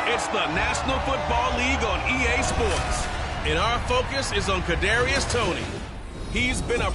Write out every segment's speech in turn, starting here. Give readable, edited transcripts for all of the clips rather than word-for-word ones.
It's the National Football League on EA Sports, and our focus is on Kadarius Toney. He's been a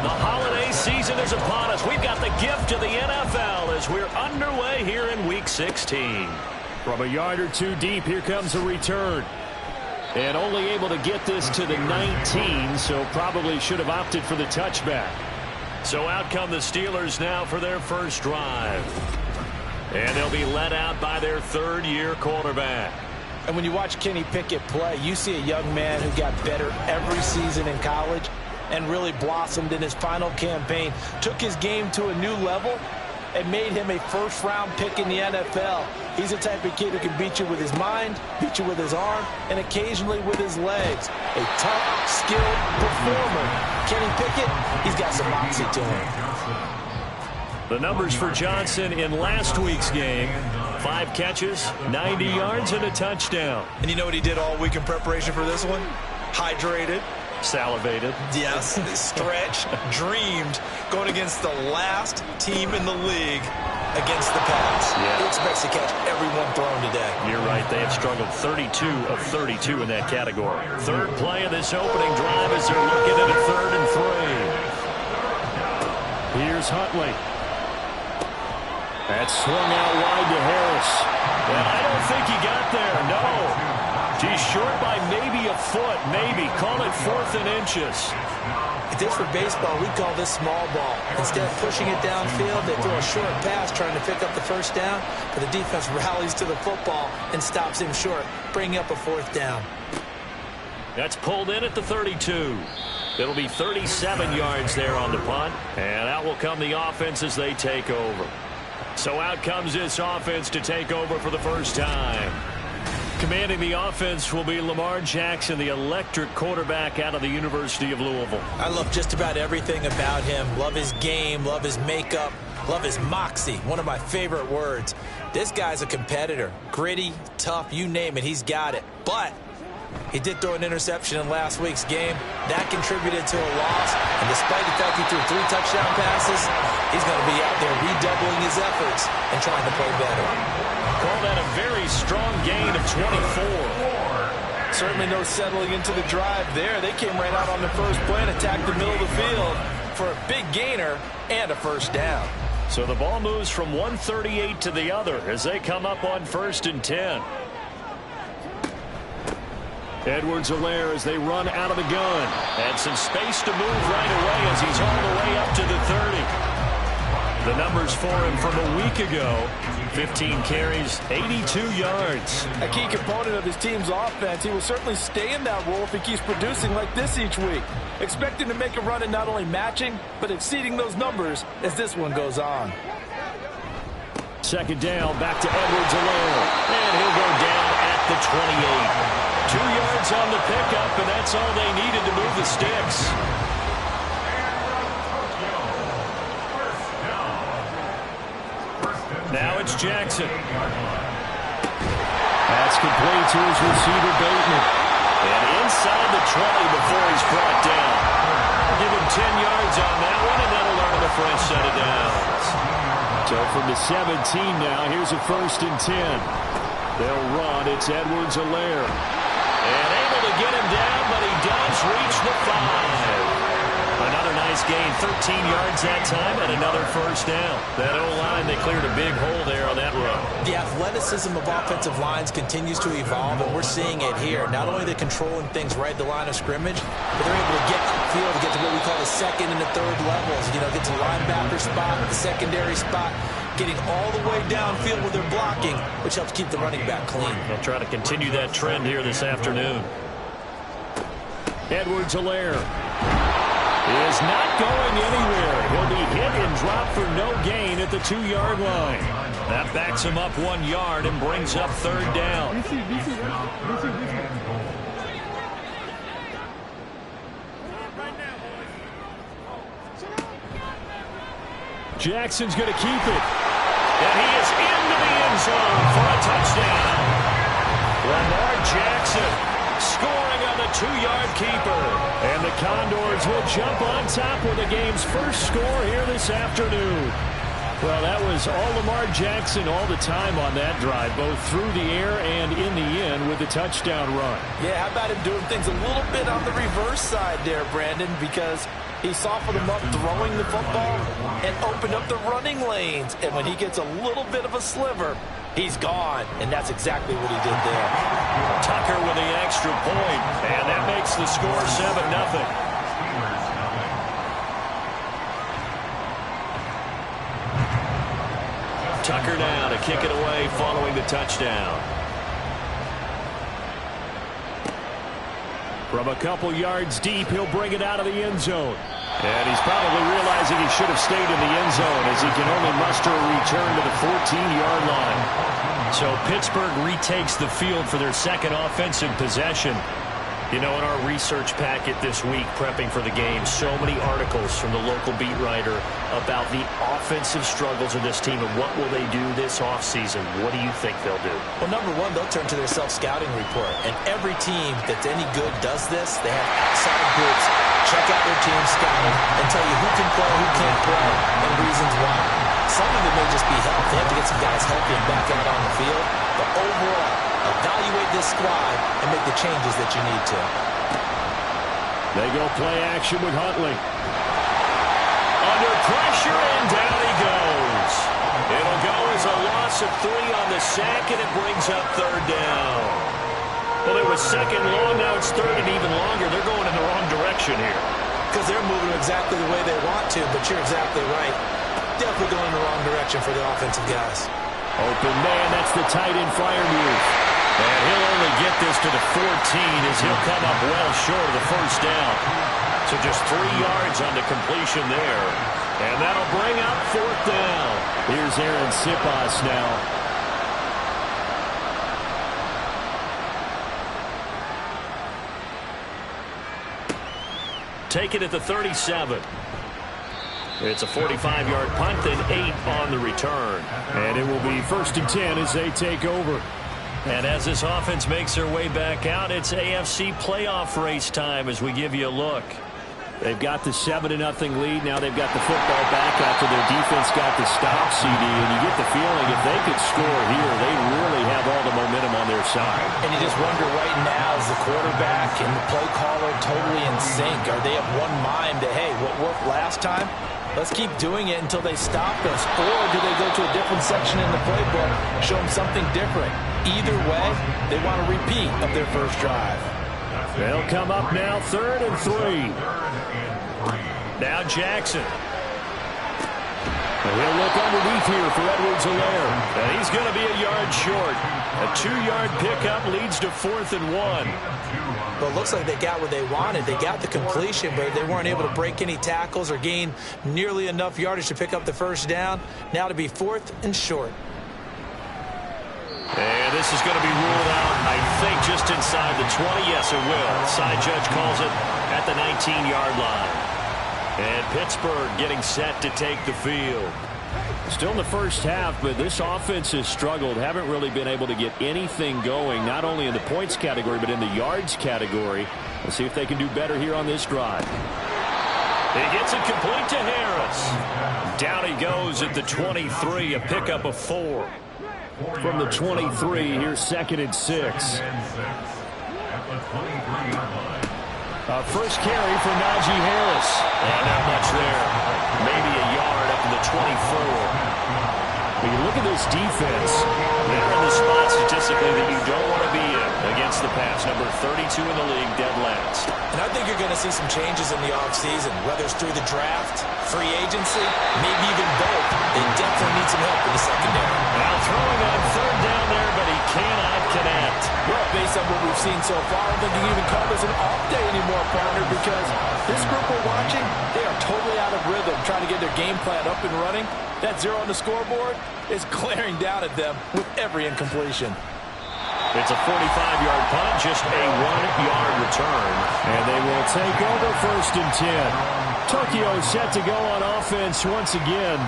The holiday season is upon us. We've got the gift of the NFL as we're underway here in Week 16. From a yard or two deep, here comes a return. And only able to get this to the 19, so probably should have opted for the touchback. So out come the Steelers now for their first drive. And they'll be led out by their third-year quarterback. And when you watch Kenny Pickett play, you see a young man who got better every season in college and really blossomed in his final campaign, took his game to a new level, and made him a first-round pick in the NFL. He's the type of kid who can beat you with his mind, beat you with his arm, and occasionally with his legs. A tough, skilled performer. Kenny Pickett, he's got some moxie to him. The numbers for Johnson in last week's game: 5 catches, 90 yards, and a touchdown. And you know what he did all week in preparation for this one? Hydrated. Salivated. Yes, stretched, dreamed, going against the last team in the league against the Pats. Yeah. He expects to catch every one thrown today. You're right. They have struggled 32 of 32 in that category. Third play of this opening drive as they're looking at a 3rd and 3. Here's Huntley. That's swung out wide to Harris. And I don't think he got there, no. He's short by maybe a foot, maybe. Call it 4th and inches. If this were baseball, we'd call this small ball. Instead of pushing it downfield, they throw a short pass trying to pick up the first down, but the defense rallies to the football and stops him short, bringing up a 4th down. That's pulled in at the 32. It'll be 37 yards there on the punt, and out will come the offense as they take over. So out comes this offense to take over for the first time. Commanding the offense will be Lamar Jackson, the electric quarterback out of the University of Louisville. I love just about everything about him. Love his game, love his makeup, love his moxie, one of my favorite words. This guy's a competitor. Gritty, tough, you name it, he's got it. But he did throw an interception in last week's game. That contributed to a loss. And despite the fact he threw 3 touchdown passes, he's going to be out there redoubling his efforts and trying to play better. Call that a very strong gain of 24. Certainly no settling into the drive there. They came right out on the first play and attacked the middle of the field for a big gainer and a first down. So the ball moves from 138 to the other as they come up on 1st and 10. Edwards-Helaire as they run out of the gun. And some space to move right away as he's all the way up to the 30. The numbers for him from a week ago: 15 carries, 82 yards. A key component of his team's offense. He will certainly stay in that role if he keeps producing like this each week. Expect him to make a run in not only matching, but exceeding those numbers as this one goes on. 2nd down, back to Edwards-Helaire. And he'll go down at the 28. 2 yards on the pickup, and that's all they needed to move the sticks. Now it's Jackson. That's complete to his receiver, Bateman. And inside the 20 before he's brought down. Give him 10 yards on that one, and that'll earn him a fresh set of downs. So from the 17 now, here's a 1st and 10. They'll run. It's Edwards-Helaire. And able to get him down, but he does reach the 5. Another nice gain, 13 yards that time, and another first down. That O-line, they cleared a big hole there on that run. The athleticism of offensive lines continues to evolve, and we're seeing it here. Not only are they controlling things right at the line of scrimmage, but they're able to get upfield to get to what we call the second and the third levels. You know, get to the linebacker spot, the secondary spot, getting all the way downfield with their blocking, which helps keep the running back clean. They'll try to continue that trend here this afternoon. Edwards-Helaire is not going anywhere. He'll be hit and dropped for no gain at the 2-yard line. That backs him up 1 yard and brings up 3rd down. Jackson's going to keep it. And he is into the end zone for a touchdown. Lamar Jackson scoring on the 2-yard keeper. And the Condors will jump on top with the game's first score here this afternoon. Well, that was all Lamar Jackson all the time on that drive, both through the air and in the end with the touchdown run. Yeah, how about him doing things a little bit on the reverse side there, Brandon, because he softened him up throwing the football and opened up the running lanes. And when he gets a little bit of a sliver, he's gone. And that's exactly what he did there. Tucker with the extra point, and that makes the score 7-0. Tucker now to kick it away following the touchdown. From a couple yards deep, he'll bring it out of the end zone. And he's probably realizing he should have stayed in the end zone as he can only muster a return to the 14-yard line. So Pittsburgh retakes the field for their second offensive possession. You know, in our research packet this week, prepping for the game, so many articles from the local beat writer about the offensive struggles of this team and what will they do this offseason. What do you think they'll do? Well, number one, they'll turn to their self-scouting report. And every team that's any good does this. They have outside groups check out their team scouting and tell you who can play, who can't play, and reasons why. Some of it may just be health. They have to get some guys healthy and back out on the field. But overall, evaluate this squad and make the changes that you need to. They go play action with Huntley. Under pressure, and down he goes. It'll go as a loss of 3 on the sack, and it brings up 3rd down. Well, it was 2nd long, now it's 3rd and even longer. They're going in the wrong direction here. Because they're moving exactly the way they want to, but you're exactly right. Definitely going in the wrong direction for the offensive guys. Open man, that's the tight end flyer move. And he'll only get this to the 14 as he'll come up well short of the first down. So just 3 yards on the completion there. And that'll bring up 4th down. Here's Aaron Sipas now. Take it at the 37. It's a 45-yard punt, then 8 on the return. And it will be 1st and 10 as they take over. And as this offense makes their way back out, it's AFC playoff race time as we give you a look. They've got the 7-0 lead. Now they've got the football back after their defense got the stop, CD. And you get the feeling if they could score here, they really have all the momentum on their side. And you just wonder right now, is the quarterback and the play caller totally in sync? Are they of one mind that, hey, what worked last time? Let's keep doing it until they stop us. Or do they go to a different section in the playbook, show them something different? Either way, they want a repeat of their first drive. They'll come up now 3rd and 3. Now Jackson. And he'll look underneath here for Edwards-Helaire. And he's going to be a yard short. A 2-yard pickup leads to 4th and 1. Well, it looks like they got what they wanted. They got the completion, but they weren't able to break any tackles or gain nearly enough yardage to pick up the first down. Now to be 4th and short. And this is going to be ruled out, I think, just inside the 20. Yes, it will. Side judge calls it at the 19-yard line. And Pittsburgh getting set to take the field. Still in the first half, but this offense has struggled. Haven't really been able to get anything going, not only in the points category, but in the yards category. We'll see if they can do better here on this drive. He gets it complete to Harris. Down he goes at the 23, a pickup of 4. From the 23, here's 2nd and 6. First carry for Najee Harris. Not much there. Maybe a yard up to the 24. When you look at this defense, they're in the spot statistically that you don't want to be in against the pass. Number 32 in the league, dead last. And I think you're going to see some changes in the offseason, whether it's through the draft, free agency, maybe even both. They definitely need some help in the secondary. Now throwing on 3rd down there, but he cannot connect. Well, based on what we've seen so far, I don't think you can even call this an off day anymore, partner, because this group we're watching, they are totally out of rhythm, trying to get their game plan up and running. That 0 on the scoreboard is glaring down at them with every incompletion. It's a 45-yard punt, just a 1-yard return. And they will take over 1st and 10. Tokyo set to go on offense once again.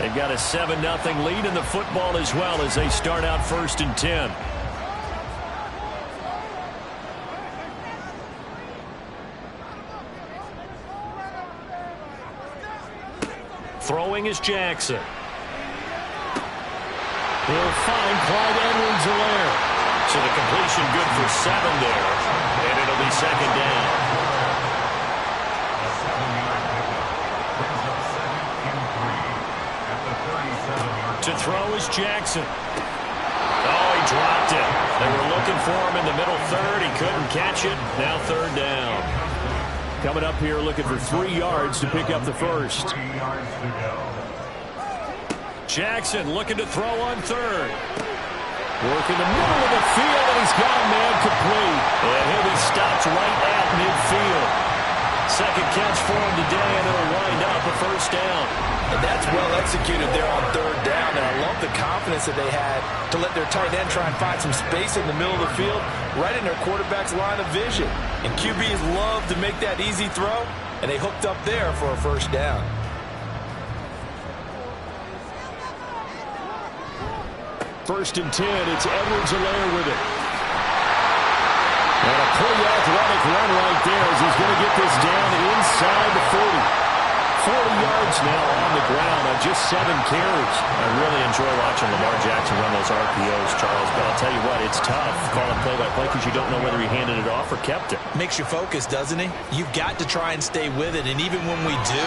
They've got a 7-0 lead in the football as well as they start out 1st and 10. Throwing is Jackson. He'll find Clyde Edwards-Helaire. So the completion good for 7 there, and it'll be 2nd down. To throw is Jackson. Oh, he dropped it. They were looking for him in the middle 3rd. He couldn't catch it. Now 3rd down. Coming up here looking for 3 yards to pick up the first. Jackson looking to throw on 3rd. Work in the middle of the field, and he's got a man complete. And he'll be stopped right at midfield. 2nd catch for him today, and it'll wind up a 1st down. And that's well executed there on 3rd down. And I love the confidence that they had to let their tight end try and find some space in the middle of the field, right in their quarterback's line of vision. And QBs love to make that easy throw, and they hooked up there for a 1st down. First and 10, it's Edwards-Helaire with it. And a pretty athletic run right there as he's going to get this down inside the 40. 40 yards now on the ground on just 7 carries. I really enjoy watching Lamar Jackson run those RPOs, Charles, but I'll tell you what, it's tough calling play-by-play because you don't know whether he handed it off or kept it. Makes you focus, doesn't he? You've got to try and stay with it, and even when we do,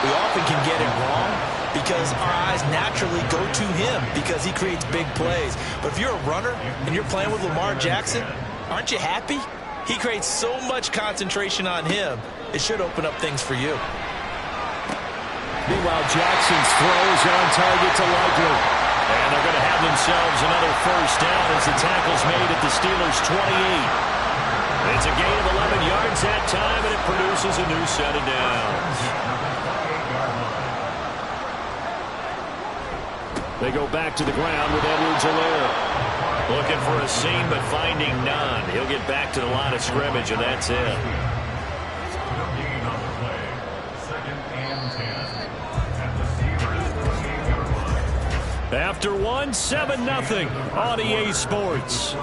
we often can get it wrong because our eyes naturally go to him because he creates big plays. But if you're a runner and you're playing with Lamar Jackson, aren't you happy? He creates so much concentration on him, it should open up things for you. Meanwhile, Jackson's throws on target to Likely. And they're going to have themselves another 1st down as the tackle's made at the Steelers' 28. It's a gain of 11 yards that time, and it produces a new set of downs. They go back to the ground with Edwards-Helaire. Looking for a seam, but finding none. He'll get back to the line of scrimmage, and that's it. After 7-0 on EA Sports.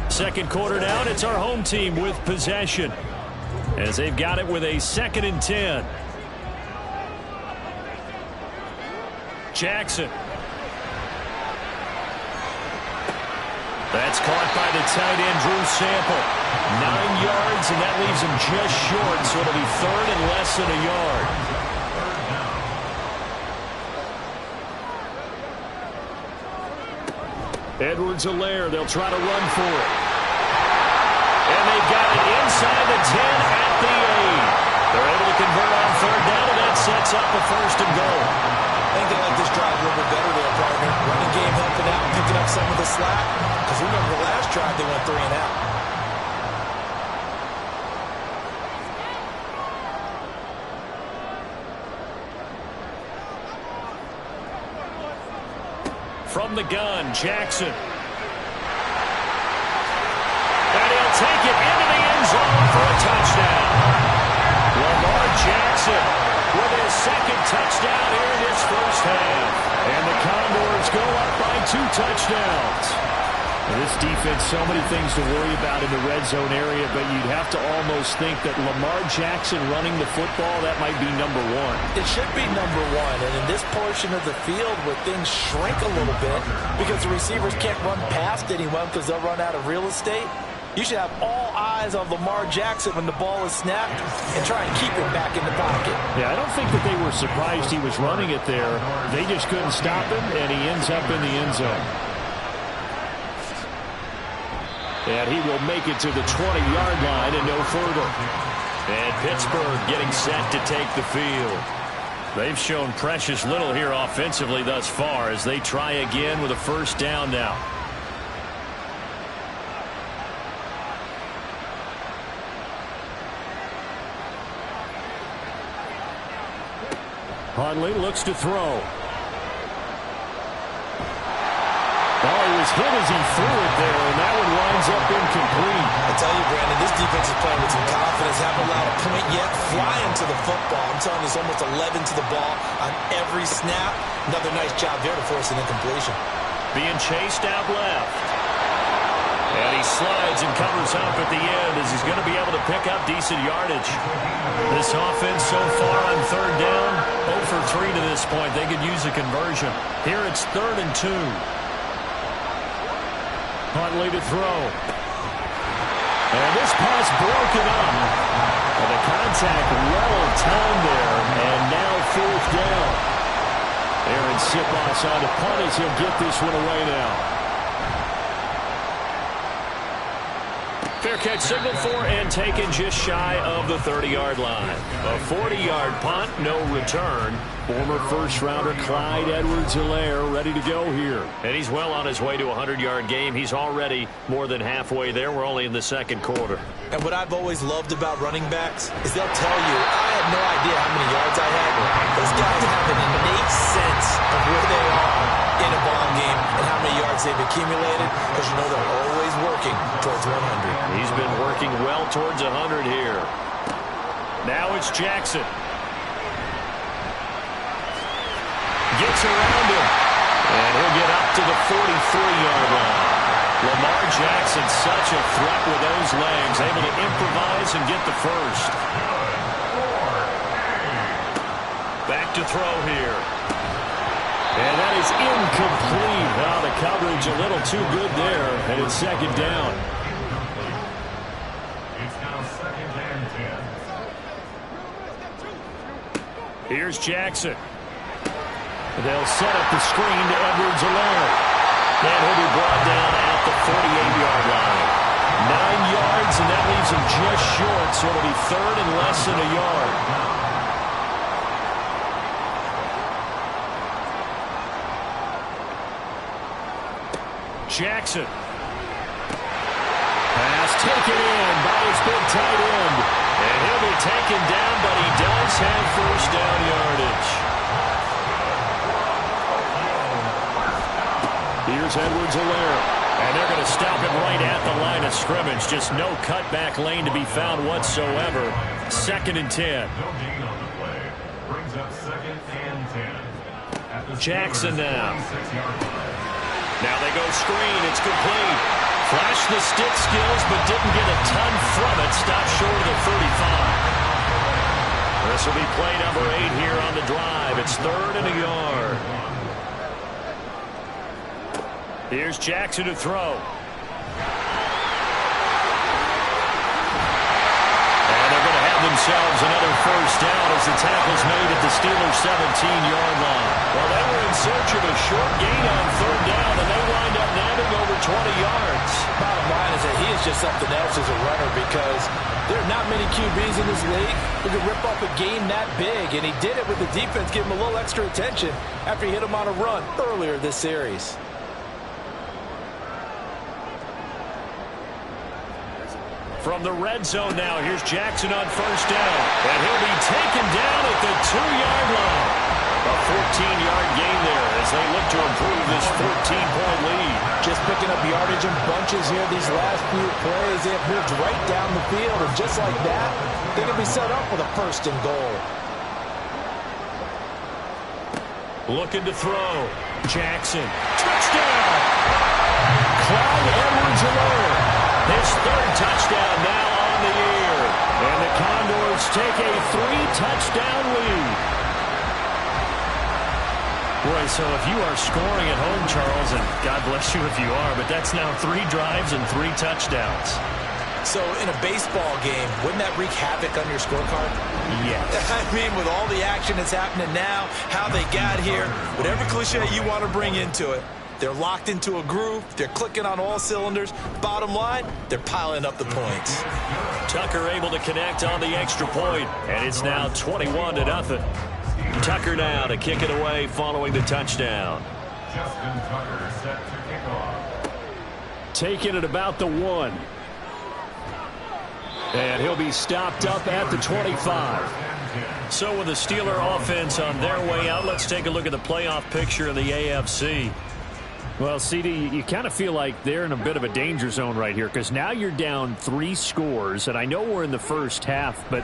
2nd quarter down, it's our home team with possession as they've got it with a 2nd and 10. Jackson. That's caught by the tight end, Drew Sample. 9 yards, and that leaves him just short, so it'll be 3rd and less than a yard. Edwards-Helaire, they'll try to run for it. And they've got it inside the 10 at the 8. They're able to convert on 3rd down, and that sets up a 1st and goal. I think they like this drive a little bit better there, partner. Running game helping out, picking up some of the slack. Because remember the last drive, they went 3 and out. From the gun, Jackson. And he'll take it into the end zone for a touchdown. Lamar Jackson Jackson with his second touchdown here in his first half. And the Condors go up by 2 touchdowns. This defense, so many things to worry about in the red zone area, but you'd have to almost think that Lamar Jackson running the football, that might be number 1. It should be number 1, and in this portion of the field where things shrink a little bit because the receivers can't run past anyone because they'll run out of real estate, you should have all eyes on Lamar Jackson when the ball is snapped and try and keep it back in the pocket. Yeah, I don't think that they were surprised he was running it there. They just couldn't stop him, and he ends up in the end zone. And he will make it to the 20-yard line and no further. And Pittsburgh getting set to take the field. They've shown precious little here offensively thus far as they try again with a first down now. Hundley looks to throw. Oh, he was hit as he threw it there, and that one winds up incomplete. I tell you, Brandon, this defense is playing with some confidence. Haven't allowed a point yet. Flying to the football. I'm telling you, it's almost 11 to the ball on every snap. Another nice job there to force an incompletion. Being chased out left. And he slides and covers up at the end as he's going to be able to pick up decent yardage. This offense so far on third down, 0 for 3 to this point. They could use a conversion. Here it's 3rd and 2. Huntley to throw. And this pass broken up. And the contact well timed there. And now 4th down. Aaron Sipos on to punt as he'll get this one away now. Fair catch signal for and taken just shy of the 30-yard line. A 40-yard punt, no return. Former first-rounder Clyde Edwards-Helaire ready to go here. And he's well on his way to a 100-yard game. He's already more than halfway there. We're only in the second quarter. And what I've always loved about running backs is they'll tell you, I had no idea how many yards I had. Those guys have an innate sense of where they are in a ball game and how many yards they've accumulated because you know they're always working towards 100. He's been working well towards 100 here. Now it's Jackson. Gets around him. And he'll get up to the 43-yard line. Lamar Jackson, such a threat with those legs, able to improvise and get the first. Back to throw here. And that is incomplete. Well, the coverage a little too good there, and it's 2nd down. It's now 2nd and 10. Here's Jackson. They'll set up the screen to Edwards-Helaire. And he'll be brought down at the 48-yard line. 9 yards, and that leaves him just short, so it'll be 3rd and less than a yard. Jackson. Pass taken in by his big tight end. And he'll be taken down, but he does have first down yardage. Here's Edwards-Helaire. And they're going to stop him right at the line of scrimmage. Just no cutback lane to be found whatsoever. 2nd and 10. No gain on the play. Brings up 2nd and 10. At the Jackson now. 6-yard line. Now they go screen. It's complete. Flashed the stick skills, but didn't get a ton from it. Stopped short of the 35. This will be play number 8 here on the drive. It's 3rd and a yard. Here's Jackson to throw. And they're going to have themselves another first down as the tackle's made at the Steelers' 17-yard line. Well, they were in search of a short gain on 3rd down, and they wind up nabbing over 20 yards. Bottom line is that he is just something else as a runner because there are not many QBs in this league who can rip up a game that big, and he did it with the defense giving him a little extra attention after he hit him on a run earlier this series. From the red zone now, here's Jackson on first down. And he'll be taken down at the 2-yard line. A 14-yard gain there as they look to improve this 14-point lead. Just picking up yardage in bunches here these last few plays. They have moved right down the field, and just like that, they can be set up with a 1st and goal. Looking to throw. Jackson. Touchdown! Clyde Edwards-Helaire. His third touchdown now on the year. And the Condors take a 3-touchdown lead. Boy, so if you are scoring at home, Charles, and God bless you if you are, but that's now 3 drives and 3 touchdowns. So in a baseball game, wouldn't that wreak havoc on your scorecard? Yes. I mean, with all the action that's happening now, how they got here, whatever cliche you want to bring into it, they're locked into a groove. They're clicking on all cylinders. Bottom line, they're piling up the points. Tucker able to connect on the extra point, and it's now 21-0. Tucker now to kick it away following the touchdown. Justin Tucker set to kick off. Taking it about the 1. And he'll be stopped up at the 25. So with the Steeler offense on their way out, let's take a look at the playoff picture in the AFC. Well, CD, you kind of feel like they're in a bit of a danger zone right here because now you're down 3 scores, and I know we're in the first half, but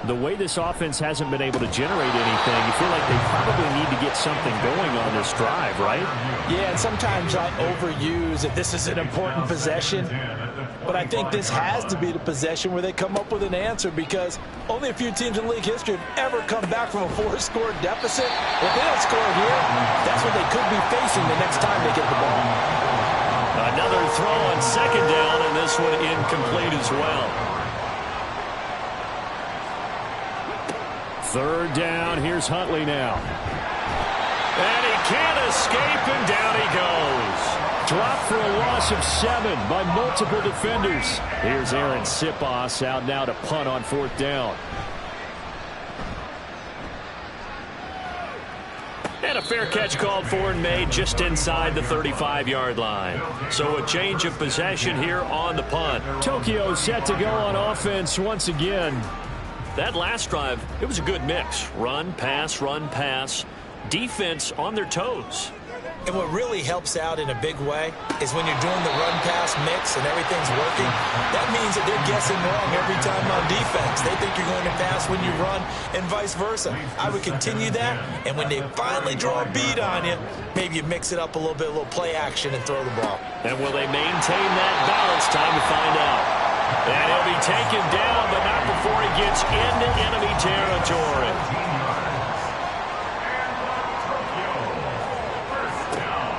the way this offense hasn't been able to generate anything, you feel like they probably need to get something going on this drive, right? Yeah, and sometimes I overuse that this is an important possession, but I think this has to be the possession where they come up with an answer because only a few teams in league history have ever come back from a 4-score deficit. If they don't score here, that's what they could be facing the next time they get the ball. Another throw on second down, and this one incomplete as well. Third down, here's Huntley now. And he can't escape, and down he goes. Dropped for a loss of 7 by multiple defenders. Here's Aaron Sipos out now to punt on 4th down. And a fair catch called for and made just inside the 35-yard line. So a change of possession here on the punt. Tokyo set to go on offense once again. That last drive, it was a good mix. Run, pass, defense on their toes. And what really helps out in a big way is when you're doing the run-pass mix and everything's working, that means that they're guessing wrong every time on defense. They think you're going to pass when you run and vice versa. I would continue that, and when they finally draw a beat on you, maybe you mix it up a little bit, a little play action and throw the ball. And will they maintain that balance? Time to find out. And he'll be taken down, but not before he gets into enemy territory.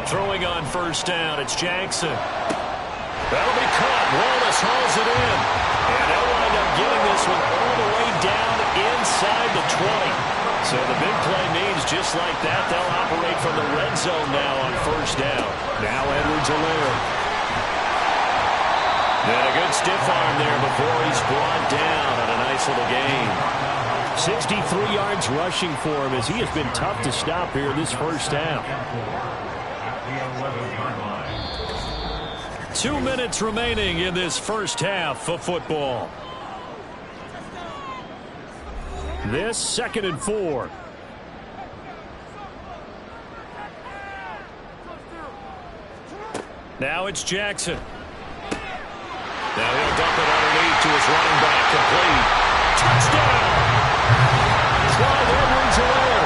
Throwing on 1st down, it's Jackson. That'll be caught. Wallace hauls it in. And they'll wind up getting this one all the way down inside the 20. So the big play means just like that, they'll operate from the red zone now on 1st down. Now Edwards-Helaire. And a good stiff arm there before he's brought down on a nice little gain. 63 yards rushing for him as he has been tough to stop here this first half. 2 minutes remaining in this first half of football. This 2nd and 4. Now it's Jackson. Now he'll dump it underneath to his running back, complete. Touchdown! Clyde Edwards-Helaire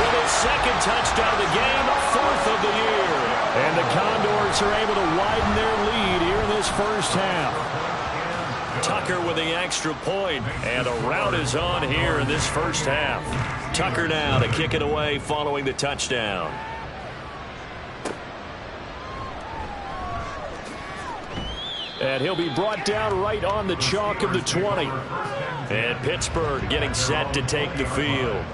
with his 2nd touchdown of the game, 4th of the year. And the Condors are able to widen their lead here in this first half. Tucker with the extra point, and a rout is on here in this first half. Tucker now to kick it away following the touchdown. And he'll be brought down right on the chalk of the 20. And Pittsburgh getting set to take the field.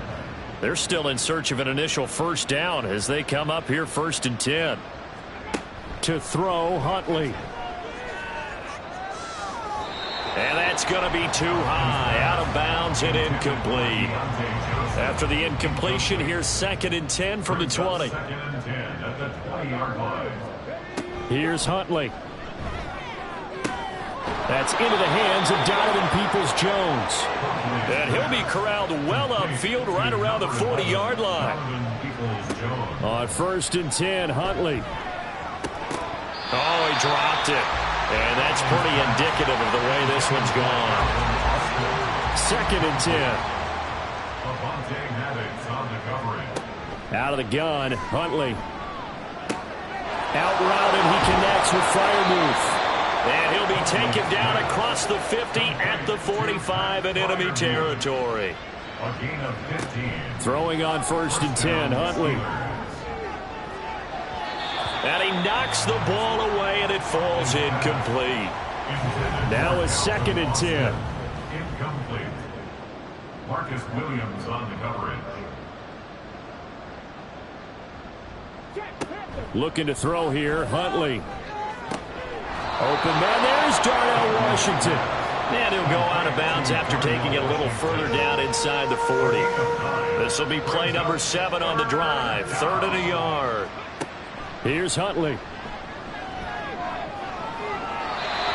They're still in search of an initial 1st down as they come up here 1st and 10. To throw, Huntley. And that's going to be too high. Out of bounds and incomplete. After the incompletion, here's 2nd and 10 from the 20. Here's Huntley. That's into the hands of Donovan Peoples-Jones. And he'll be corralled well upfield right around the 40-yard line. On 1st and 10, Huntley. Oh, he dropped it. And that's pretty indicative of the way this one's gone. 2nd and 10. Out of the gun, Huntley. Out route, and he connects with Freiermuth. And he'll be taken down across the 50 at the 45 in enemy territory. A gain of 15. Throwing on 1st and 10, Huntley. And he knocks the ball away, and it falls incomplete. Now a 2nd and 10. Incomplete. Marcus Williams on the coverage. Looking to throw here, Huntley. Open man, there's Darnell Washington. And he'll go out of bounds after taking it a little further down inside the 40. This will be play number 7 on the drive. 3rd and a yard. Here's Huntley.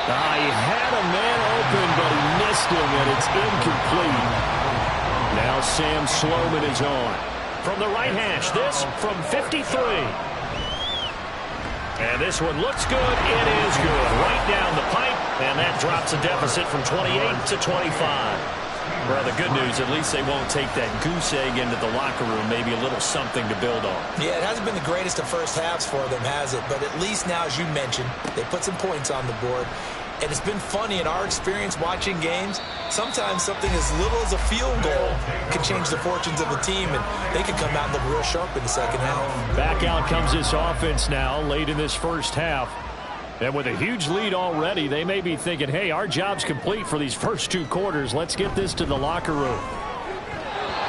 He had a man open, but he missed him, and it's incomplete. Now Sam Sloman is on. From the right hash, this from 53. And this one looks good. It is good. Right down the pipe, and that drops a deficit from 28 to 25. Well, the good news, at least they won't take that goose egg into the locker room. Maybe a little something to build on. Yeah, it hasn't been the greatest of first halves for them, has it? But at least now, as you mentioned, they put some points on the board. And it's been funny in our experience watching games. Sometimes something as little as a field goal can change the fortunes of the team, and they can come out and look real sharp in the second half. Back out comes this offense now late in this first half. And with a huge lead already, they may be thinking, hey, our job's complete for these first 2 quarters. Let's get this to the locker room.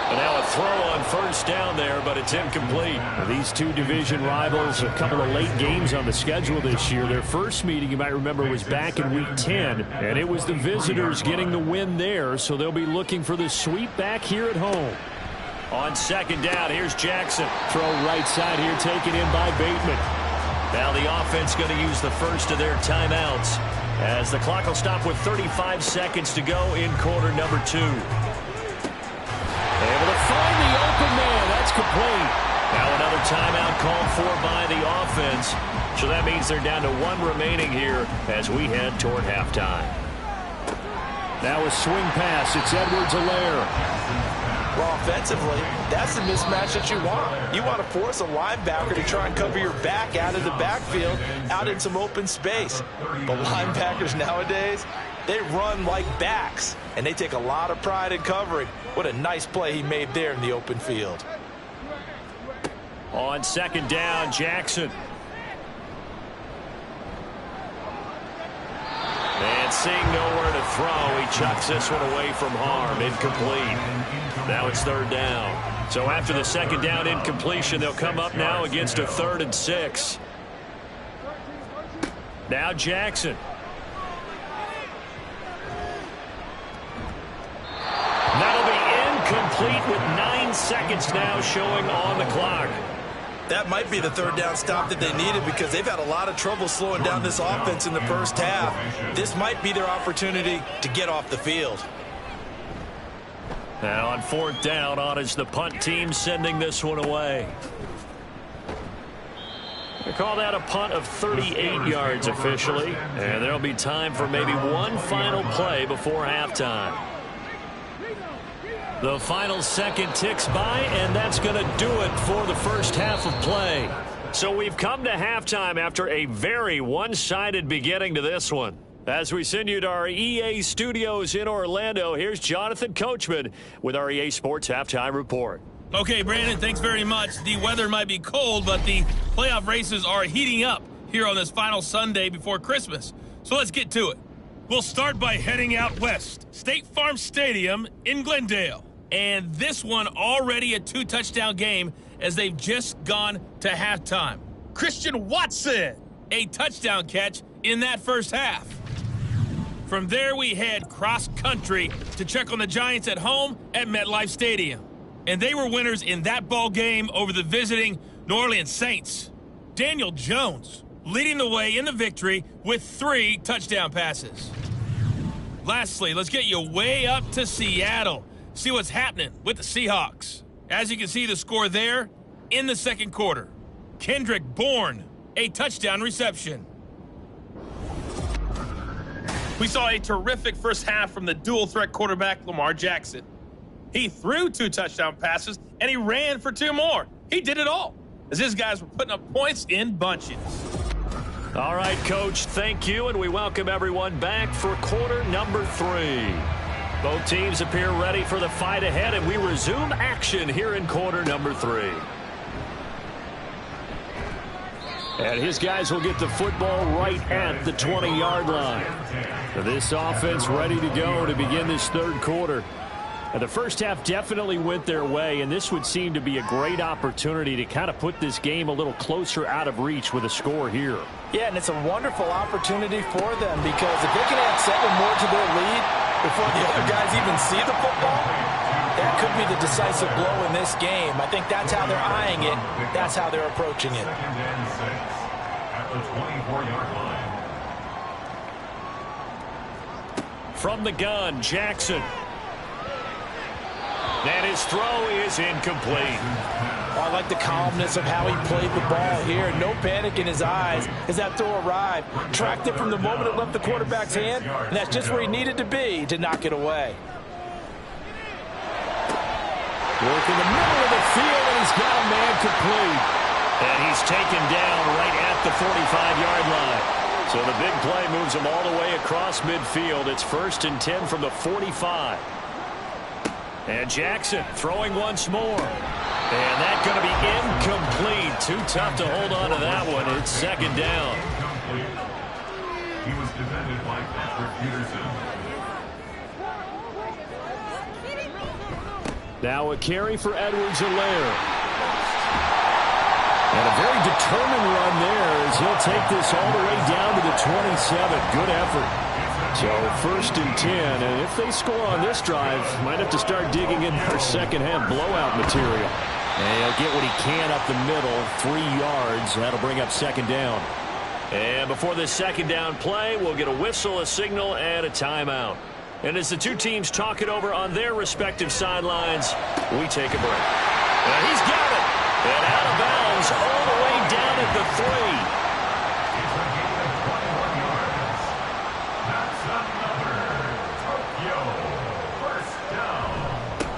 And now a throw on 1st down there, but it's incomplete. These 2 division rivals, a couple of late games on the schedule this year. Their first meeting, you might remember, was back in Week 10, and it was the visitors getting the win there, so they'll be looking for the sweep back here at home. On 2nd down, here's Jackson. Throw right side here, taken in by Bateman. Now the offense going to use the first of their timeouts as the clock will stop with 35 seconds to go in quarter number 2. Able to find the open man. That's complete. Now another timeout called for by the offense. So that means they're down to 1 remaining here as we head toward halftime. Now a swing pass. It's Edwards-Helaire. Well, offensively, that's the mismatch that you want. You want to force a linebacker to try and cover your back out of the backfield, out in some open space. But linebackers nowadays, they run like backs, and they take a lot of pride in covering. What a nice play he made there in the open field. On 2nd down, Jackson. And seeing nowhere to throw, he chucks this one away from harm. Incomplete. Now it's 3rd down. So after the 2nd down incompletion, they'll come up now against a 3rd and 6. Now Jackson. That'll be incomplete with 9 seconds now showing on the clock. That might be the 3rd down stop that they needed because they've had a lot of trouble slowing down this offense in the first half. This might be their opportunity to get off the field. Now on 4th down, on is the punt team sending this one away. They call that a punt of 38 yards officially, and there'll be time for maybe one final play before halftime. The final second ticks by, and that's going to do it for the first half of play. So we've come to halftime after a very one-sided beginning to this one. As we send you to our EA studios in Orlando, here's Jonathan Coachman with our EA Sports Halftime Report. Okay, Brandon, thanks very much. The weather might be cold, but the playoff races are heating up here on this final Sunday before Christmas. So let's get to it. We'll start by heading out west. State Farm Stadium in Glendale. And this one already a 2-touchdown game as they've just gone to halftime. Christian Watson, a touchdown catch in that first half. From there, we head cross-country to check on the Giants at home at MetLife Stadium. And they were winners in that ball game over the visiting New Orleans Saints. Daniel Jones leading the way in the victory with 3 touchdown passes. Lastly, let's get you way up to Seattle. See what's happening with the Seahawks. As you can see the score there in the second quarter. Kendrick Bourne, a touchdown reception. We saw a terrific first half from the dual-threat quarterback Lamar Jackson. He threw 2 touchdown passes, and he ran for 2 more. He did it all, as his guys were putting up points in bunches. All right, Coach, thank you, and we welcome everyone back for quarter number 3. Both teams appear ready for the fight ahead, and we resume action here in quarter number 3. And his guys will get the football right at the 20-yard line. This offense ready to go to begin this third quarter. And the first half definitely went their way, and this would seem to be a great opportunity to kind of put this game a little closer out of reach with a score here. Yeah, and it's a wonderful opportunity for them, because if they can add 7 more to their lead before the other guys even see the football, that could be the decisive blow in this game. I think that's how they're eyeing it. That's how they're approaching it. 2nd and 6 at the 24-yard line. From the gun, Jackson. And his throw is incomplete. I like the calmness of how he played the ball here. No panic in his eyes as that throw arrived. Tracked it from the moment it left the quarterback's hand, and that's just where he needed to be to knock it away. Work in the middle of the field, and he's got a man complete. And he's taken down right at the 45-yard line. So the big play moves him all the way across midfield. It's 1st and 10 from the 45. And Jackson throwing once more. And that's going to be incomplete. Too tough to hold on to that one. It's 2nd down. He was defended by Patrick Peterson. Now a carry for Edwards-Helaire. And a very determined run there as he'll take this all the way down to the 27. Good effort. So 1st and 10, and if they score on this drive, might have to start digging in their second half blowout material. And he'll get what he can up the middle, 3 yards. That'll bring up 2nd down. And before this 2nd down play, we'll get a whistle, a signal, and a timeout. And as the two teams talk it over on their respective sidelines, we take a break. And he's got it. And out of bounds all the way down at the 3.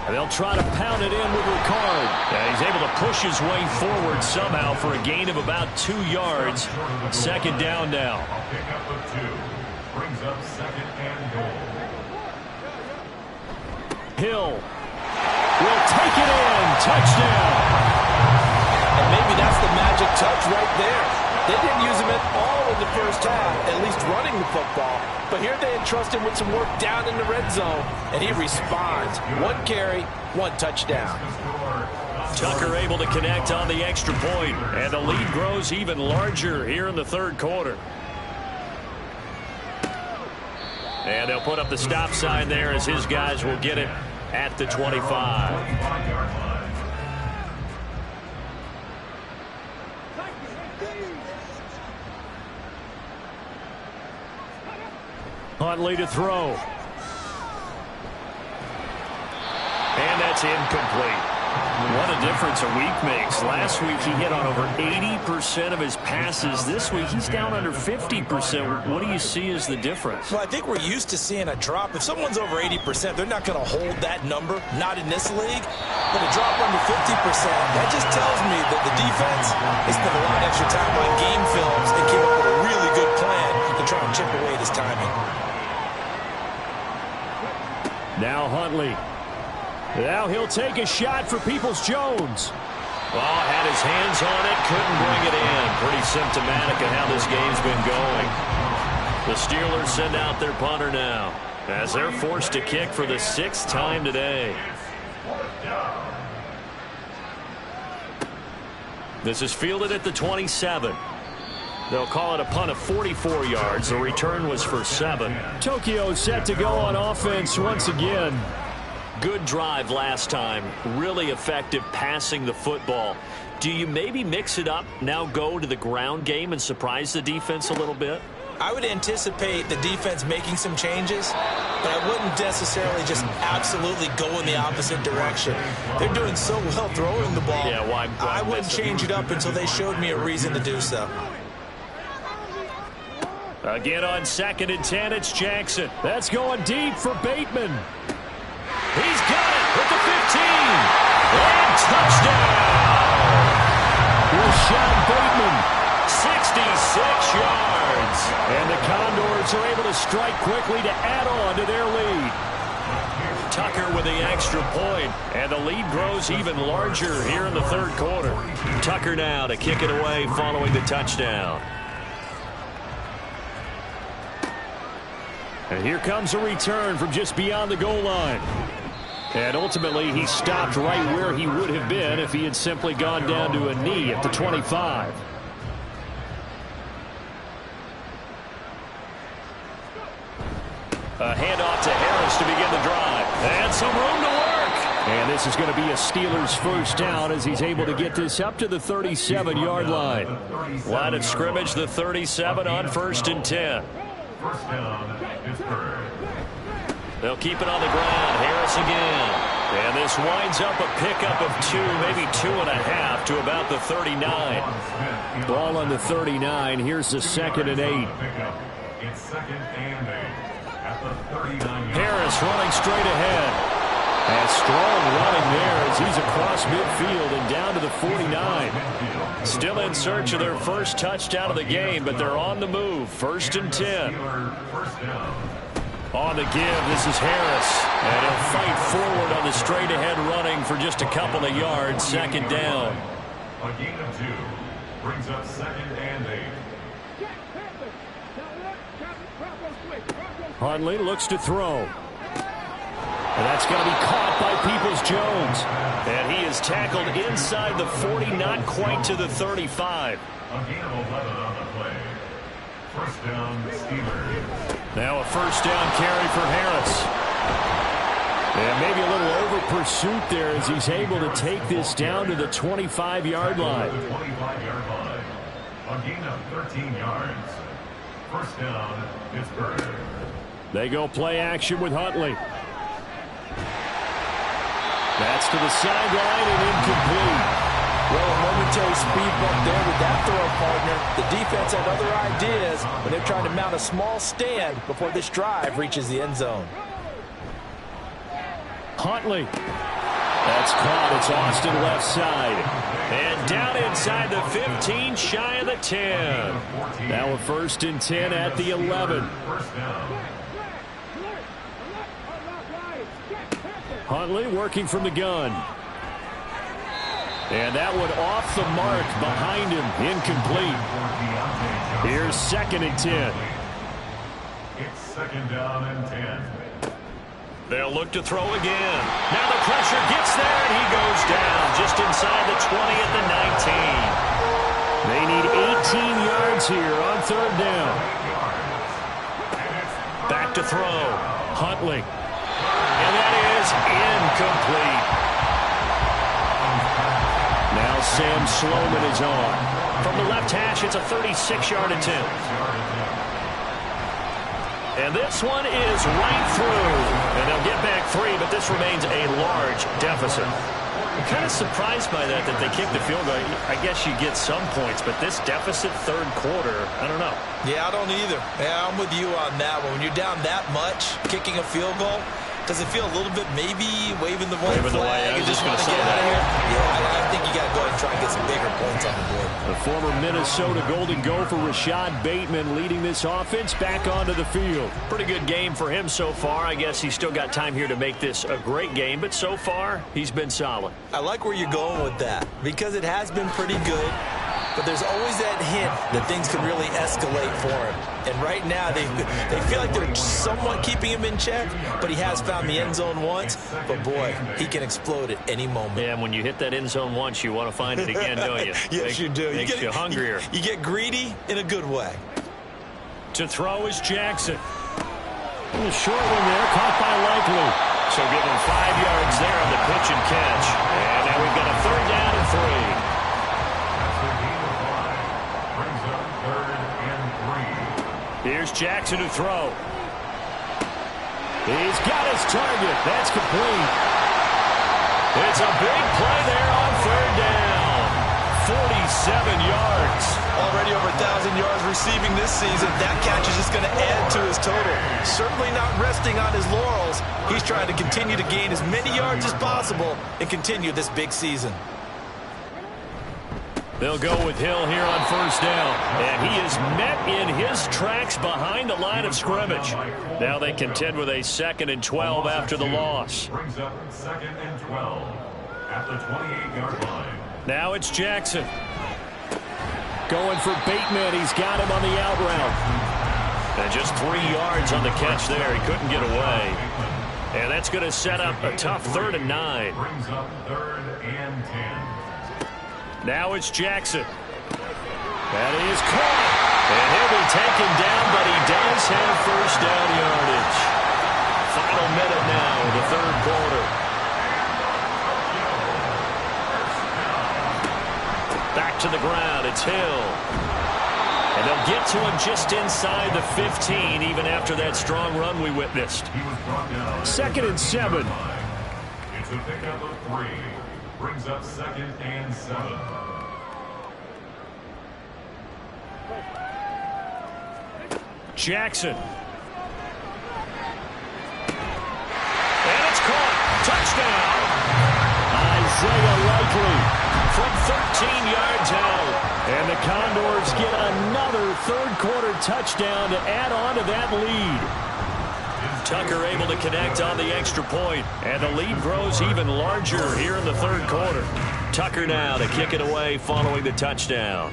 And they'll try to pound it in with Ricard. And he's able to push his way forward somehow for a gain of about 2 yards. 2nd down now. A pickup of 2 brings up 2nd and goal. Hill will take it in. Touchdown. And maybe that's the magic touch right there. They didn't use him at all in the first half, at least running the football. But here they entrust him with some work down in the red zone, and he responds. 1 carry, 1 touchdown. Tucker able to connect on the extra point, and the lead grows even larger here in the 3rd quarter. And they'll put up the stop sign there as his guys will get it at the 25. Huntley to throw. And that's incomplete. What a difference a week makes. Last week he hit on over 80% of his passes. This week he's down under 50%. What do you see as the difference? Well, I think we're used to seeing a drop. If someone's over 80%, they're not going to hold that number, not in this league. But a drop under 50%, that just tells me that the defense has spent a lot of extra time on game films and came up with a really good plan to try and chip away at his timing. Now Huntley. Now he'll take a shot for Peoples-Jones. Oh, had his hands on it, couldn't bring it in. Pretty symptomatic of how this game's been going. The Steelers send out their punter now, as they're forced to kick for the 6th time today. This is fielded at the 27. They'll call it a punt of 44 yards. The return was for 7. Tokyo set to go on offense once again. Good drive last time. Really effective passing the football. Do you maybe mix it up, now go to the ground game and surprise the defense a little bit? I would anticipate the defense making some changes, but I wouldn't necessarily just absolutely go in the opposite direction. They're doing so well throwing the ball. Yeah, why I wouldn't change it up until they showed me a reason to do so. Again on 2nd and 10, it's Jackson. That's going deep for Bateman. He's got it at the 15. And touchdown. Rashad Bateman. 66 yards. And the Condors are able to strike quickly to add on to their lead. Tucker with the extra point, and the lead grows even larger here in the third quarter. Tucker now to kick it away following the touchdown. And here comes a return from just beyond the goal line. And ultimately, he stopped right where he would have been if he had simply gone down to a knee at the 25. A handoff to Harris to begin the drive. And some room to work. And this is going to be a Steelers first down as he's able to get this up to the 37-yard line. Line of scrimmage, the 37 on 1st and 10. First down, Pittsburgh. They'll keep it on the ground. Harris again. And this winds up a pickup of 2, maybe 2.5 to about the 39. Ball on the 39. Here's the 2nd and 8. It's 2nd and 8 at the 39. Harris running straight ahead. And strong running there as he's across midfield and down to the 49. Still in search of their first touchdown of the game, but they're on the move. 1st and 10. On the give, this is Harris. And he'll fight forward on the straight-ahead running for just a couple of yards. 2nd down. A gain of 2 brings up 2nd and 8. Huntley looks to throw. And that's going to be caught by Peoples-Jones. And he is tackled inside the 40, not quite to the 35. A gain of 11 on the play. First down, Steelers. Now a first down carry for Harris. And maybe a little over pursuit there as he's able to take this down to the 25-yard line. The 25-yard line. A gain of 13 yards. First down, Pittsburgh. They go play action with Huntley. That's to the sideline and incomplete. Well, a momentary speed bump there with that throw, partner. The defense had other ideas when they're trying to mount a small stand before this drive reaches the end zone. Huntley. That's caught. It's Austin left side. And down inside the 15, shy of the 10. Now a 1st and 10 at the 11. Huntley working from the gun. And that one off the mark behind him. Incomplete. Here's 2nd and 10. It's 2nd down and 10. They'll look to throw again. Now the pressure gets there, and he goes down just inside the 20 at the 19. They need 18 yards here on 3rd down. Back to throw. Huntley. And that is incomplete. Now Sam Sloman is on. From the left hash, it's a 36-yard attempt. And this one is right through. And they'll get back 3, but this remains a large deficit. I'm kind of surprised by that they kicked the field goal. I guess you get some points, but this deficit 3rd quarter, I don't know. Yeah, I don't either. Yeah, I'm with you on that one. When you're down that much, kicking a field goal, does it feel a little bit maybe waving the white flag and just want to get out of here? Yeah, I think you got to go ahead and try and get some bigger points on the board. The former Minnesota Golden Gopher Rashad Bateman leading this offense back onto the field. Pretty good game for him so far. I guess he's still got time here to make this a great game, but so far, he's been solid. I like where you're going with that because it has been pretty good. But there's always that hint that things could really escalate for him. And right now, they feel like they're somewhat keeping him in check, but he has found the end zone once. But, boy, he can explode at any moment. Yeah, and when you hit that end zone once, you want to find it again, don't you? Yes, you do. Makes you hungrier. You get greedy in a good way. To throw is Jackson. A short one there, caught by Likely. So give him 5 yards there on the pitch and catch. And now we've got a 3rd down and 3. Here's Jackson to throw. He's got his target. That's complete. It's a big play there on 3rd down. 47 yards. Already over 1,000 yards receiving this season. That catch is just going to add to his total. Certainly not resting on his laurels. He's trying to continue to gain as many yards as possible and continue this big season. They'll go with Hill here on first down. And he is met in his tracks behind the line of scrimmage. Now they contend with a 2nd and 12 after the loss. Brings up 2nd and 12 at the 28-yard line. Now it's Jackson. Going for Bateman. He's got him on the out route. And just 3 yards on the catch there. He couldn't get away. And that's going to set up a tough 3rd and 9. Brings up 3rd and 10. Now it's Jackson. That is caught. And he'll be taken down, but he does have first down yardage. Final minute now in the 3rd quarter. Back to the ground. It's Hill. And they'll get to him just inside the 15, even after that strong run we witnessed. 2nd and 7. It's a pickup of 3. Brings up 2nd and 7. Jackson. And it's caught. Touchdown. Isaiah Likely from 13 yards out. And the Condors get another 3rd quarter touchdown to add on to that lead. Tucker able to connect on the extra point. And the lead grows even larger here in the 3rd quarter. Tucker now to kick it away following the touchdown.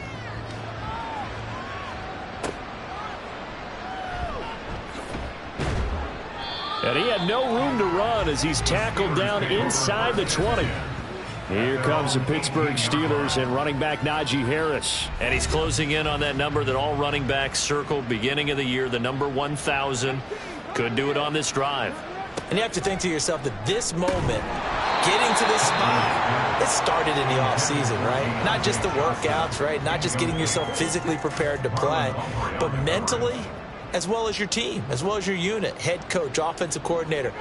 And he had no room to run as he's tackled down inside the 20. Here comes the Pittsburgh Steelers and running back Najee Harris. And he's closing in on that number that all running backs circled beginning of the year, the number 1,000. Could do it on this drive. And you have to think to yourself that this moment, getting to this spot, it started in the offseason, right? Not just the workouts, right? Not just getting yourself physically prepared to play, but mentally, as well as your team, as well as your unit, head coach, offensive coordinator.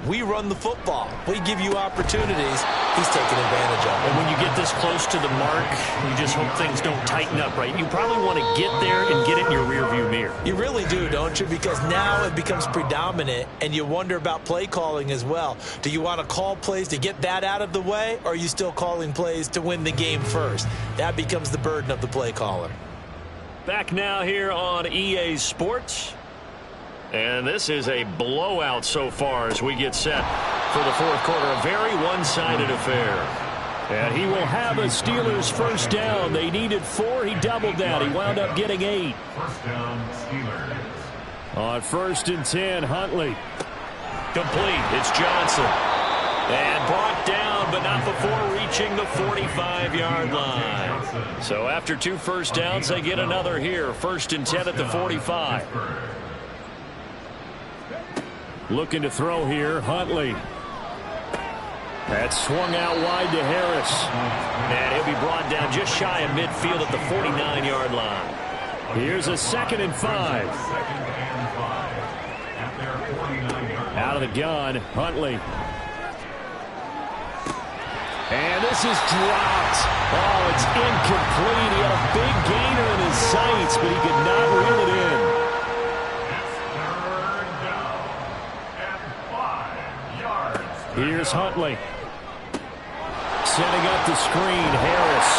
We run the football. We give you opportunities. He's taking advantage of it. And when you get this close to the mark, you just hope things don't tighten up, right? You probably want to get there and get it in your rearview mirror. You really do, don't you? Because now it becomes predominant, and you wonder about play calling as well. Do you want to call plays to get that out of the way, or are you still calling plays to win the game first? That becomes the burden of the play caller. Back now here on EA Sports. And this is a blowout so far as we get set for the 4th quarter. A very one-sided affair. And he will have a Steelers first down. They needed 4. He doubled that. He wound up getting 8. First down, Steelers. On 1st and 10, Huntley. Complete. It's Johnson. And brought down, but not before reaching the 45-yard line. So after 2 first downs, they get another here. 1st and 10 at the 45. Looking to throw here, Huntley. That swung out wide to Harris. And he'll be brought down just shy of midfield at the 49-yard line. Here's a 2nd and 5. Out of the gun, Huntley. And this is dropped. Oh, it's incomplete. He had a big gainer in his sights, but he could not reel it in. Here's Huntley. Setting up the screen, Harris.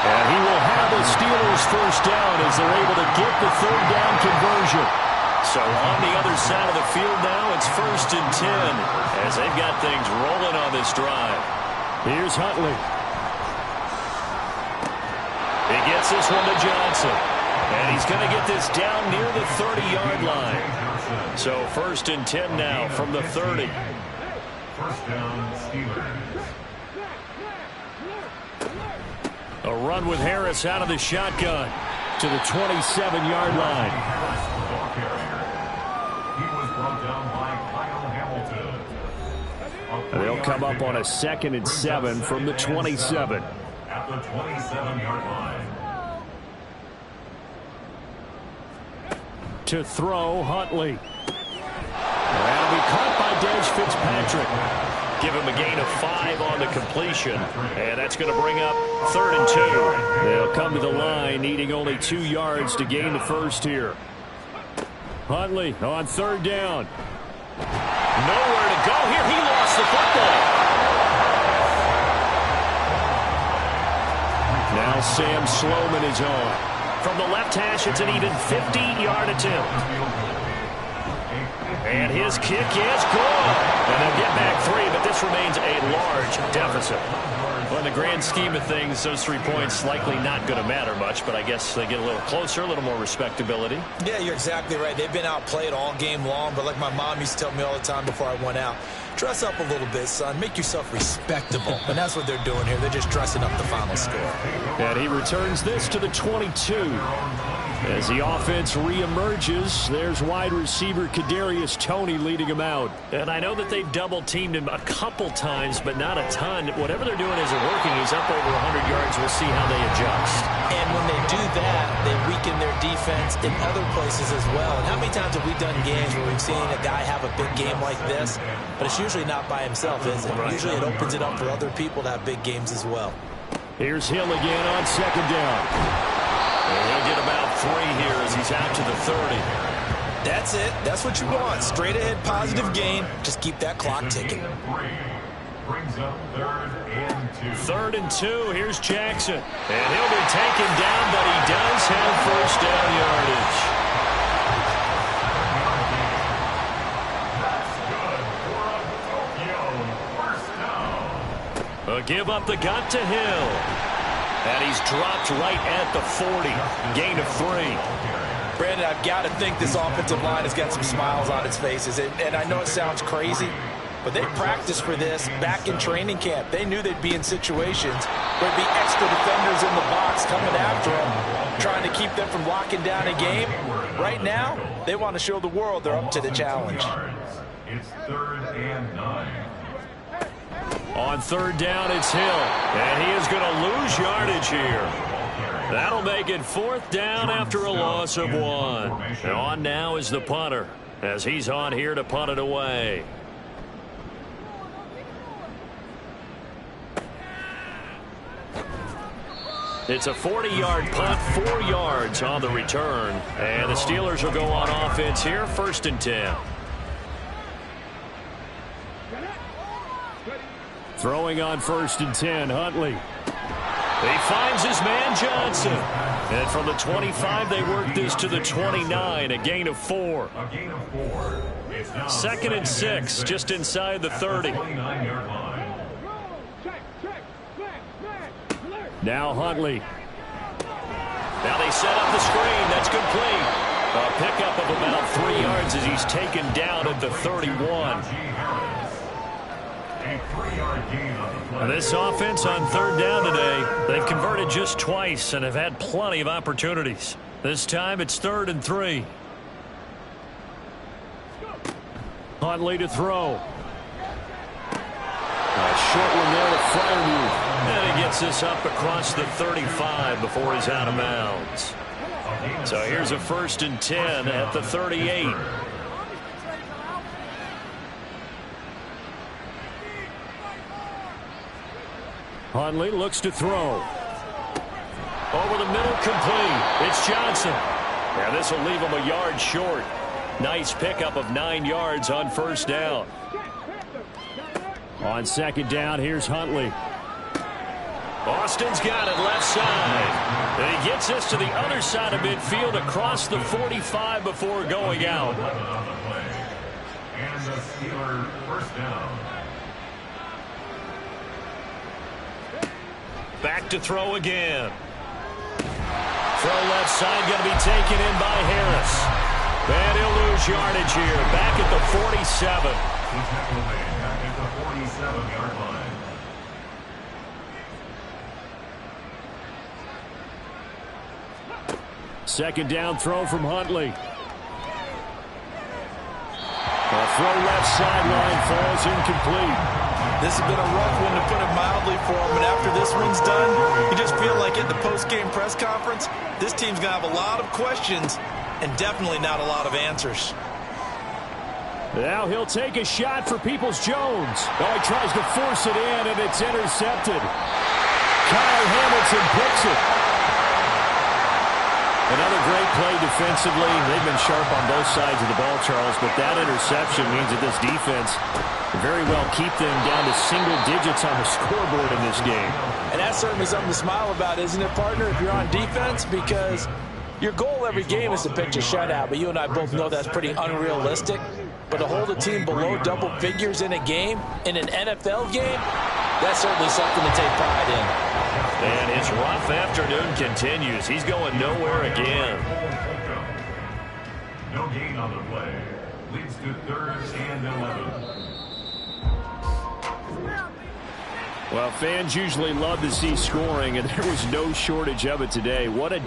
And he will have the Steelers first down as they're able to get the 3rd down conversion. So on the other side of the field now, it's 1st and 10 as they've got things rolling on this drive. Here's Huntley. He gets this one to Johnson. And he's going to get this down near the 30-yard line. So 1st and 10 now from the 30. First down, Steelers. A run with Harris out of the shotgun to the 27-yard line. He was brought down by Kyle Hamilton. They'll come up on a 2nd and 7 from the 27. At the 27-yard line. To throw, Huntley. That'll be caught by Dez Fitzpatrick. Give him a gain of 5 on the completion. And that's going to bring up 3rd and 2. They'll come to the line, needing only 2 yards to gain the first here. Huntley on 3rd down. Nowhere to go here. He lost the football. Now Sam Sloman is on. From the left hash, it's an even 50-yard attempt. And his kick is good. And they'll get back 3, but this remains a large deficit. Well, in the grand scheme of things, those 3 points likely not going to matter much, but I guess they get a little closer, a little more respectability. Yeah, you're exactly right. They've been outplayed all game long, but like my mom used to tell me all the time before I went out, dress up a little bit, son. Make yourself respectable. And that's what they're doing here. They're just dressing up the final score. And he returns this to the 22. As the offense reemerges, there's wide receiver Kadarius Toney leading him out. And I know that they've double-teamed him a couple times, but not a ton. Whatever they're doing isn't working. He's up over 100 yards. We'll see how they adjust. And when they do that, they weaken their defense in other places as well. And how many times have we done games where we've seen a guy have a big game like this, but it's usually not by himself, is it? Right. Usually it opens it up for other people to have big games as well. Here's Hill again on second down. And he'll get about 3 here as he's out to the 30. That's it. That's what you want. Straight ahead positive gain. Just keep that clock ticking. Brings up 3rd and 2. 3rd and 2. Here's Jackson. And he'll be taken down, but he does have first down yardage. That's good for Tokyo. First down. A give up the gut to Hill. And he's dropped right at the 40. Gain of 3. Brandon, I've got to think this offensive line has got some smiles on its faces. And I know it sounds crazy, but they practiced for this back in training camp. They knew they'd be in situations where there'd be extra defenders in the box coming after them, trying to keep them from locking down a game. Right now, they want to show the world they're up to the challenge. It's 3rd and 9. On 3rd down, it's Hill. And he is going to lose yardage here. That'll make it 4th down after a loss of 1. And on now is the punter, as he's on here to punt it away. It's a 40-yard punt, 4 yards on the return. And the Steelers will go on offense here, 1st and 10. Throwing on 1st and 10, Huntley. He finds his man Johnson. And from the 25, they work this to the 29, a gain of 4. A gain of 4. It's now 2nd and 6, just inside the 30. 29-yard line. Now Huntley. Now they set up the screen. That's complete. A pickup of about 3 yards as he's taken down at the 31. Now this offense on 3rd down today, they've converted just twice and have had plenty of opportunities. This time it's 3rd and 3. Huntley to throw. A short one there to Freiermuth. And he gets this up across the 35 before he's out of bounds. So here's a 1st and 10 at the 38. Huntley looks to throw. Over the middle, complete. It's Johnson. And this will leave him a yard short. Nice pickup of 9 yards on 1st down. On 2nd down, here's Huntley. Austin's got it left side. And he gets this to the other side of midfield across the 45 before going out. And the Steelers 1st down. Back to throw again. Throw left side going to be taken in by Harris. And he'll lose yardage here. Back at the 47. Back at the 47-yard line. Second down throw from Huntley. A throw left sideline falls incomplete. This has been a rough one, to put it mildly, for him. And after this one's done, you just feel like at the post-game press conference, this team's going to have a lot of questions and definitely not a lot of answers. Now he'll take a shot for Peoples-Jones. Oh, he tries to force it in, and it's intercepted. Kyle Hamilton picks it. Another great play defensively. They've been sharp on both sides of the ball, Charles, but that interception means that this defense can very well keep them down to single digits on the scoreboard in this game. And that's certainly something to smile about, isn't it, partner, if you're on defense? Because your goal every game is to pitch a shutout, but you and I both know that's pretty unrealistic. But to hold a team below double figures in a game, in an NFL game, that's certainly something to take pride in. And his rough afternoon continues. He's going nowhere again. No gain on the play. Leads to 3rd and 11. Well, fans usually love to see scoring, and there was no shortage of it today. What a